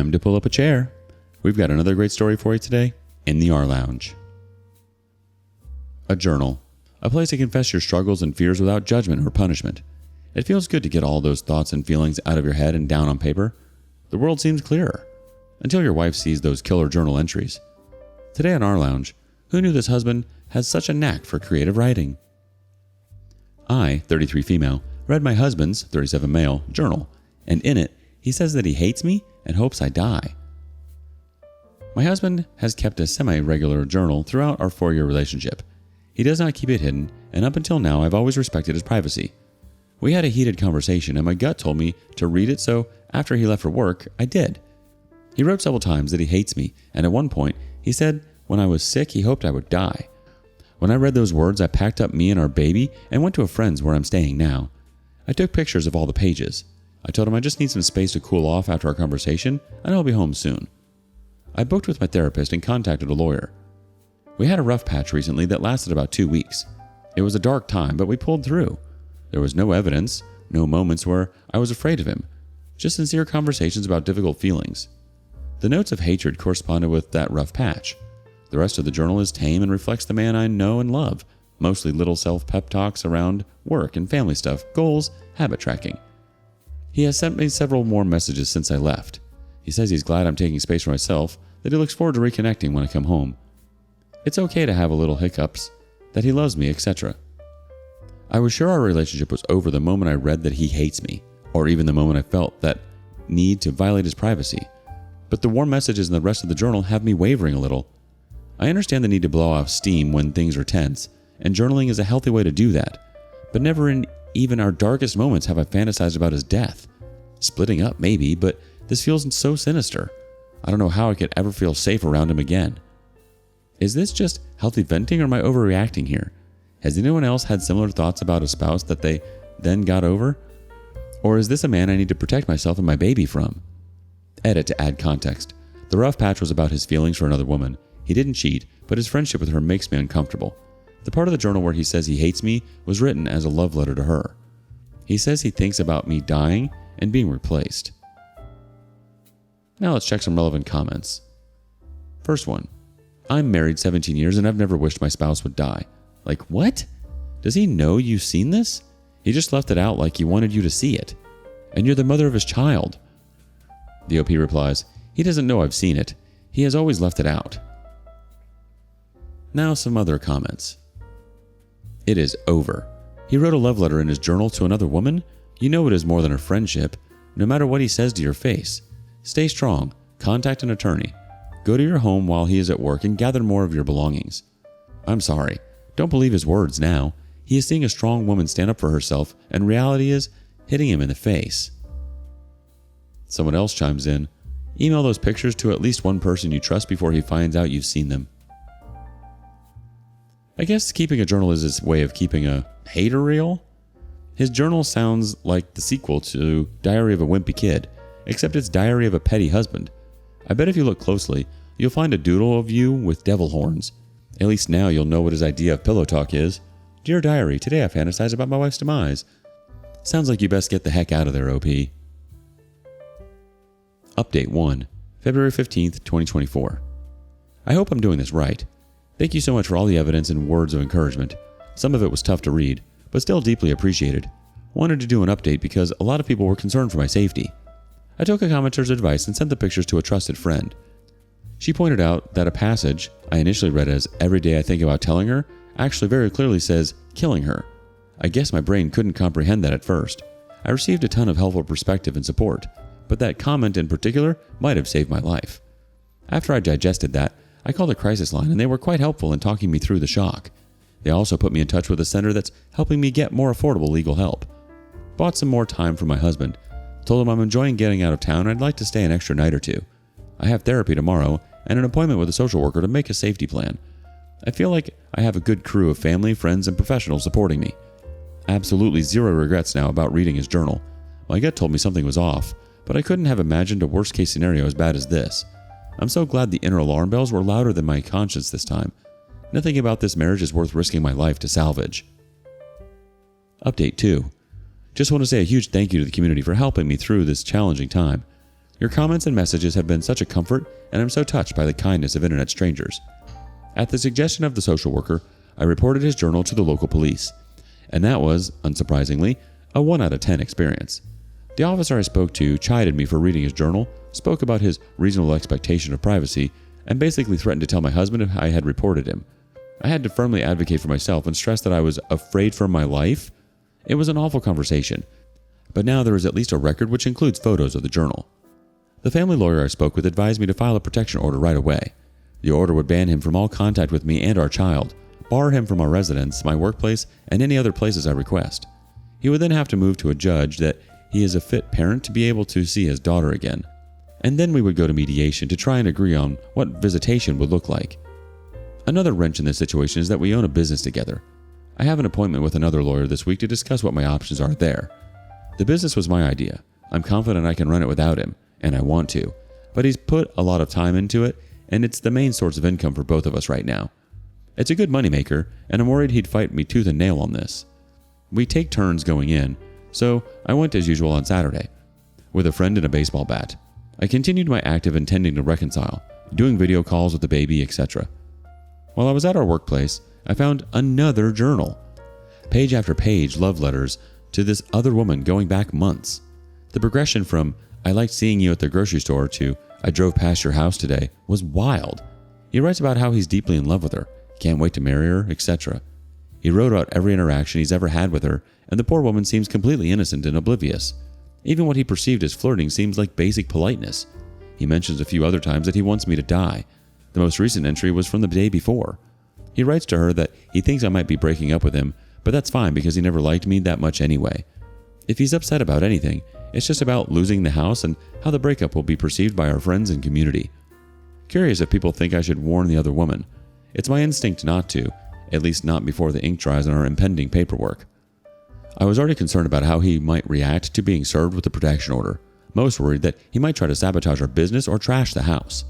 Time to pull up a chair. We've got another great story for you today in the rLounge. A journal. A place to confess your struggles and fears without judgment or punishment. It feels good to get all those thoughts and feelings out of your head and down on paper. The world seems clearer. Until your wife sees those killer journal entries. Today on rLounge, who knew this husband has such a knack for creative writing? I, 33 female, read my husband's, 37 male, journal, and in it, he says that he hates me and hopes I die. My husband has kept a semi-regular journal throughout our 4-year relationship. He does not keep it hidden, and up until now, I've always respected his privacy. We had a heated conversation, and my gut told me to read it, so after he left for work, I did. He wrote several times that he hates me, and at one point, he said when I was sick, he hoped I would die. When I read those words, I packed up me and our baby and went to a friend's where I'm staying now. I took pictures of all the pages. I told him I just need some space to cool off after our conversation, and I'll be home soon. I booked with my therapist and contacted a lawyer. We had a rough patch recently that lasted about 2 weeks. It was a dark time, but we pulled through. There was no evidence, no moments where I was afraid of him, just sincere conversations about difficult feelings. The notes of hatred corresponded with that rough patch. The rest of the journal is tame and reflects the man I know and love, mostly little self-pep talks around work and family stuff, goals, habit tracking. He has sent me several more messages since I left. He says he's glad I'm taking space for myself, that he looks forward to reconnecting when I come home. It's okay to have a little hiccups, that he loves me, etc. I was sure our relationship was over the moment I read that he hates me, or even the moment I felt that need to violate his privacy. But the warm messages in the rest of the journal have me wavering a little. I understand the need to blow off steam when things are tense, and journaling is a healthy way to do that. But never in even our darkest moments have I fantasized about his death. Splitting up, maybe, but this feels so sinister. I don't know how I could ever feel safe around him again. Is this just healthy venting or am I overreacting here? Has anyone else had similar thoughts about a spouse that they then got over? Or is this a man I need to protect myself and my baby from? Edit to add context. The rough patch was about his feelings for another woman. He didn't cheat, but his friendship with her makes me uncomfortable. The part of the journal where he says he hates me was written as a love letter to her. He says he thinks about me dying and being replaced. Now let's check some relevant comments. First one. I'm married 17 years and I've never wished my spouse would die. Like, what? Does he know you've seen this? He just left it out like he wanted you to see it. And you're the mother of his child. The OP replies, he doesn't know I've seen it. He has always left it out. Now some other comments. It is over. He wrote a love letter in his journal to another woman? You know it is more than a friendship, no matter what he says to your face. Stay strong. Contact an attorney. Go to your home while he is at work and gather more of your belongings. I'm sorry. Don't believe his words now. He is seeing a strong woman stand up for herself, and reality is hitting him in the face. Someone else chimes in. Email those pictures to at least one person you trust before he finds out you've seen them. I guess keeping a journal is his way of keeping a hater reel. His journal sounds like the sequel to Diary of a Wimpy Kid, except it's Diary of a Petty Husband. I bet if you look closely, you'll find a doodle of you with devil horns. At least now you'll know what his idea of pillow talk is. Dear Diary, today I fantasize about my wife's demise. Sounds like you best get the heck out of there, OP. Update 1, February 15th, 2024. I hope I'm doing this right. Thank you so much for all the evidence and words of encouragement. Some of it was tough to read, but still deeply appreciated. Wanted to do an update because a lot of people were concerned for my safety. I took a commenter's advice and sent the pictures to a trusted friend. She pointed out that a passage I initially read as every day I think about telling her actually very clearly says killing her. I guess my brain couldn't comprehend that at first. I received a ton of helpful perspective and support, but that comment in particular might have saved my life. After I digested that, I called the crisis line and they were quite helpful in talking me through the shock. They also put me in touch with a center that's helping me get more affordable legal help. Bought some more time for my husband. Told him I'm enjoying getting out of town and I'd like to stay an extra night or two. I have therapy tomorrow and an appointment with a social worker to make a safety plan. I feel like I have a good crew of family, friends, and professionals supporting me. Absolutely zero regrets now about reading his journal. My gut told me something was off, but I couldn't have imagined a worst case scenario as bad as this. I'm so glad the inner alarm bells were louder than my conscience this time. Nothing about this marriage is worth risking my life to salvage. Update 2. Just want to say a huge thank you to the community for helping me through this challenging time. Your comments and messages have been such a comfort, and I'm so touched by the kindness of internet strangers. At the suggestion of the social worker, I reported his journal to the local police, and that was, unsurprisingly, a 1 out of 10 experience. The officer I spoke to chided me for reading his journal, spoke about his reasonable expectation of privacy, and basically threatened to tell my husband if I had reported him. I had to firmly advocate for myself and stress that I was afraid for my life. It was an awful conversation, but now there is at least a record which includes photos of the journal. The family lawyer I spoke with advised me to file a protection order right away. The order would ban him from all contact with me and our child, bar him from our residence, my workplace, and any other places I request. He would then have to move to a judge that he is a fit parent to be able to see his daughter again. And then we would go to mediation to try and agree on what visitation would look like. Another wrench in this situation is that we own a business together. I have an appointment with another lawyer this week to discuss what my options are there. The business was my idea. I'm confident I can run it without him, and I want to. But he's put a lot of time into it, and it's the main source of income for both of us right now. It's a good moneymaker, and I'm worried he'd fight me tooth and nail on this. We take turns going in, so I went as usual on Saturday, with a friend and a baseball bat. I continued my act of intending to reconcile, doing video calls with the baby, etc. While I was at our workplace, I found another journal. Page after page, love letters to this other woman going back months. The progression from, "I liked seeing you at the grocery store" to, "I drove past your house today" was wild. He writes about how he's deeply in love with her, can't wait to marry her, etc. He wrote out every interaction he's ever had with her, and the poor woman seems completely innocent and oblivious. Even what he perceived as flirting seems like basic politeness. He mentions a few other times that he wants me to die. The most recent entry was from the day before. He writes to her that he thinks I might be breaking up with him, but that's fine because he never liked me that much anyway. If he's upset about anything, it's just about losing the house and how the breakup will be perceived by our friends and community. Curious if people think I should warn the other woman. It's my instinct not to, at least not before the ink dries on our impending paperwork. I was already concerned about how he might react to being served with the protection order, most worried that he might try to sabotage our business or trash the house.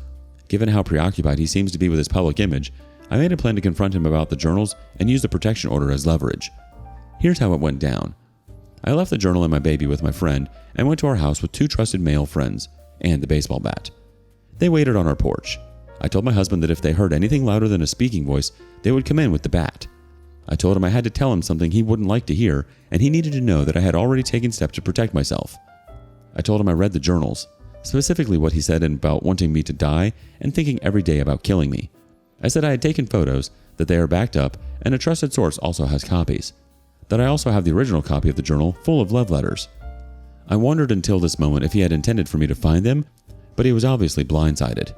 Given how preoccupied he seems to be with his public image, I made a plan to confront him about the journals and use the protection order as leverage. Here's how it went down. I left the journal and my baby with my friend and went to our house with 2 trusted male friends and the baseball bat. They waited on our porch. I told my husband that if they heard anything louder than a speaking voice, they would come in with the bat. I told him I had to tell him something he wouldn't like to hear, and he needed to know that I had already taken steps to protect myself. I told him I read the journals, specifically what he said about wanting me to die and thinking every day about killing me. I said I had taken photos, that they are backed up, and a trusted source also has copies. That I also have the original copy of the journal full of love letters. I wondered until this moment if he had intended for me to find them, but he was obviously blindsided.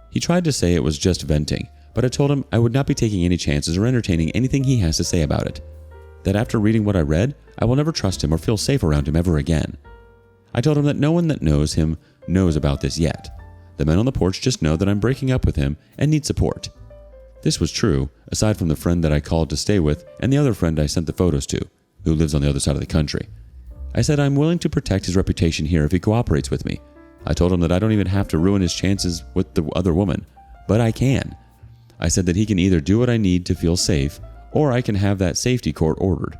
He tried to say it was just venting, but I told him I would not be taking any chances or entertaining anything he has to say about it. That after reading what I read, I will never trust him or feel safe around him ever again. I told him that no one that knows him knows about this yet. The men on the porch just know that I'm breaking up with him and need support. This was true, aside from the friend that I called to stay with and the other friend I sent the photos to, who lives on the other side of the country. I said I'm willing to protect his reputation here if he cooperates with me. I told him that I don't even have to ruin his chances with the other woman, but I can. I said that he can either do what I need to feel safe, or I can have that safety court ordered.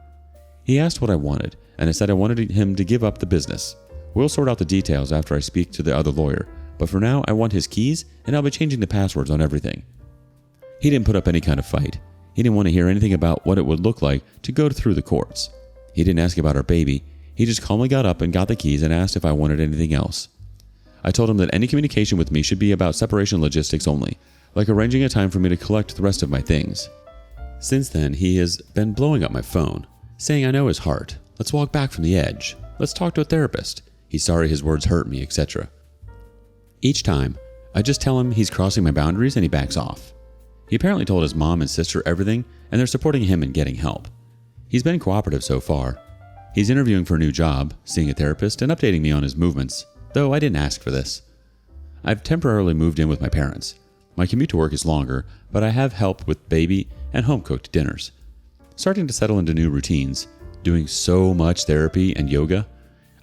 He asked what I wanted, and I said I wanted him to give up the business. We'll sort out the details after I speak to the other lawyer, but for now I want his keys, and I'll be changing the passwords on everything. He didn't put up any kind of fight. He didn't want to hear anything about what it would look like to go through the courts. He didn't ask about our baby. He just calmly got up and got the keys and asked if I wanted anything else. I told him that any communication with me should be about separation logistics only, like arranging a time for me to collect the rest of my things. Since then, he has been blowing up my phone, saying I know his heart. Let's walk back from the edge. Let's talk to a therapist. He's sorry his words hurt me, etc. Each time, I just tell him he's crossing my boundaries and he backs off. He apparently told his mom and sister everything, and they're supporting him in getting help. He's been cooperative so far. He's interviewing for a new job, seeing a therapist, and updating me on his movements, though I didn't ask for this. I've temporarily moved in with my parents. My commute to work is longer, but I have help with baby and home-cooked dinners. Starting to settle into new routines, doing so much therapy and yoga.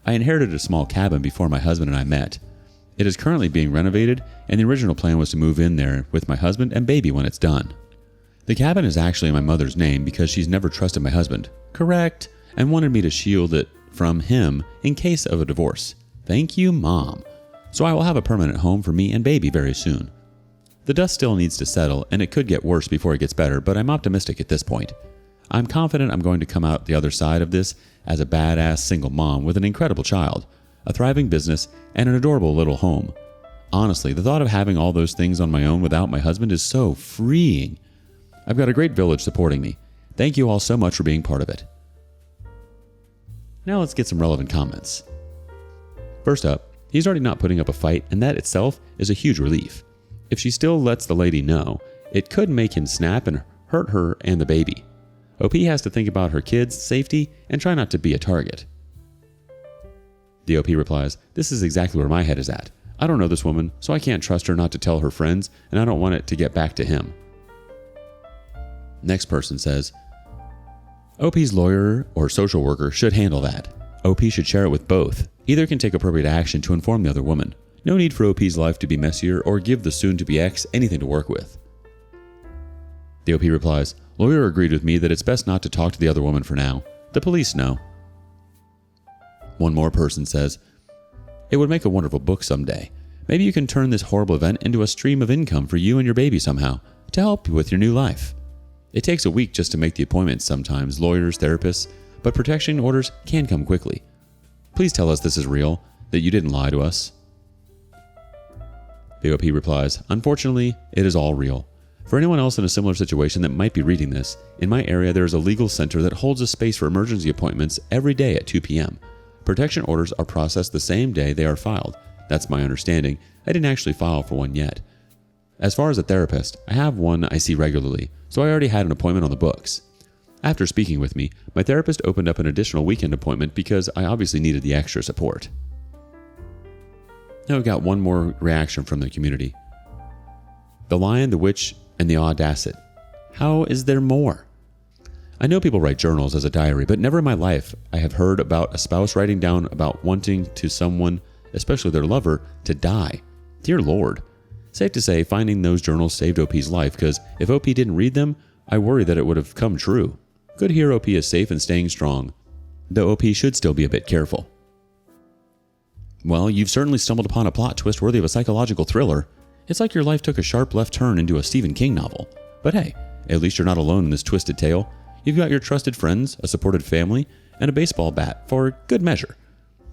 I inherited a small cabin before my husband and I met. It is currently being renovated, and the original plan was to move in there with my husband and baby when it's done. The cabin is actually in my mother's name because she's never trusted my husband. Correct. And wanted me to shield it from him in case of a divorce. Thank you, Mom. so I will have a permanent home for me and baby very soon. The dust still needs to settle, and it could get worse before it gets better, but I'm optimistic at this point. I'm confident I'm going to come out the other side of this as a badass single mom with an incredible child, a thriving business, and an adorable little home. Honestly, the thought of having all those things on my own without my husband is so freeing. I've got a great village supporting me. Thank you all so much for being part of it. Now let's get some relevant comments. First up, he's already not putting up a fight, and that itself is a huge relief. If she still lets the lady know, it could make him snap and hurt her and the baby. OP has to think about her kids' safety and try not to be a target. The OP replies, "This is exactly where my head is at. I don't know this woman, so I can't trust her not to tell her friends, and I don't want it to get back to him." Next person says, OP's lawyer or social worker should handle that. OP should share it with both. Either can take appropriate action to inform the other woman. No need for OP's life to be messier or give the soon-to-be ex anything to work with. The OP replies, "Lawyer agreed with me that it's best not to talk to the other woman for now. The police know." One more person says, "It would make a wonderful book someday. Maybe you can turn this horrible event into a stream of income for you and your baby somehow, to help you with your new life. It takes a week just to make the appointments sometimes, lawyers, therapists, but protection orders can come quickly. Please tell us this is real, that you didn't lie to us." The OP replies, "Unfortunately, it is all real. For anyone else in a similar situation that might be reading this, in my area there is a legal center that holds a space for emergency appointments every day at 2 p.m. Protection orders are processed the same day they are filed. That's my understanding. I didn't actually file for one yet. As far as a therapist, I have one I see regularly, so I already had an appointment on the books. After speaking with me, my therapist opened up an additional weekend appointment because I obviously needed the extra support." Now we've got one more reaction from the community. "The Lion, the Witch, and the Audacity. How is there more? I know people write journals as a diary, but never in my life I have heard about a spouse writing down about wanting to someone, especially their lover, to die. Dear Lord. Safe to say, finding those journals saved OP's life, because if OP didn't read them, I worry that it would have come true. Good to hear OP is safe and staying strong, though OP should still be a bit careful." Well, you've certainly stumbled upon a plot twist worthy of a psychological thriller. It's like your life took a sharp left turn into a Stephen King novel. But hey, at least you're not alone in this twisted tale. You've got your trusted friends, a supported family, and a baseball bat for good measure.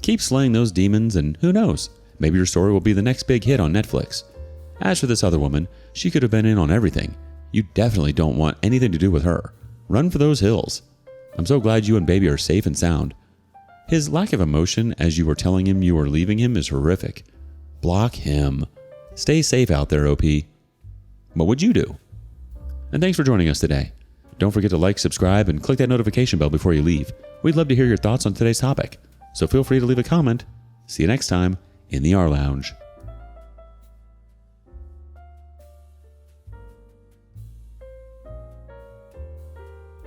Keep slaying those demons, and who knows, maybe your story will be the next big hit on Netflix. As for this other woman, she could have been in on everything. You definitely don't want anything to do with her. Run for those hills. I'm so glad you and baby are safe and sound. His lack of emotion as you were telling him you were leaving him is horrific. Block him. Stay safe out there, OP. What would you do? And thanks for joining us today. Don't forget to like, subscribe, and click that notification bell before you leave. We'd love to hear your thoughts on today's topic, so feel free to leave a comment. See you next time in the rLounge.